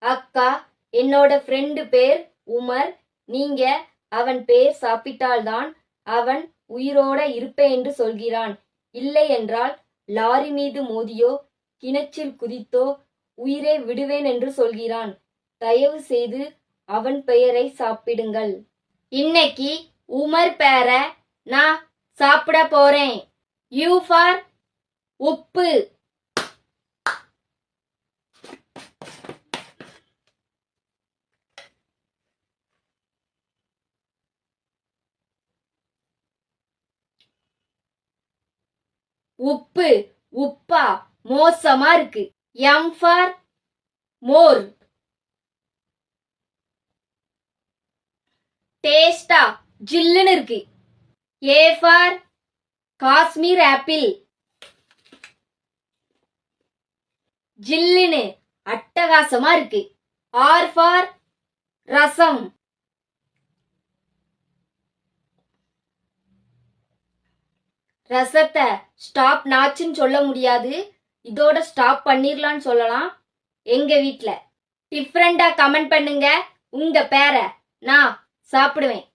அக்கா, என்னோட ஃப்ரெண்டு பேர் உமர். நீங்க அவன் பேர் சாப்பிட்டால்தான் அவன் உயிரோட இருப்பேன் என்று சொல்கிறான். இல்லை என்றால் லாரி மீது மோதியோ கிணற்றில் குதித்தோ உயிரை விடுவேன் என்று சொல்கிறான். தயவு செய்து அவன் பெயரை சாப்பிடுங்கள். இன்னைக்கு உமர் பேர நான் சாப்பிட போறேன். யூ ஃபார் உப்பு. உப்பு. உப்பா? மோசமா இருக்கு. M for more. டேஸ்டா? ஜில்லுன்னு இருக்கு. A for Kashmir apple. ஜில்லுன்னு அட்டகாசமா இருக்கு. ஆர் ஃபார் ரசம். ரசத்தை ஸ்டாப் நாச்சுன்னு சொல்ல முடியாது, இதோட ஸ்டாப் பண்ணிரலான்னு சொல்லலாம். எங்க வீட்ல டிஃப்ரெண்டா கமெண்ட் பண்ணுங்க. உங்க பேரை நான் சாப்பிடுவேன்.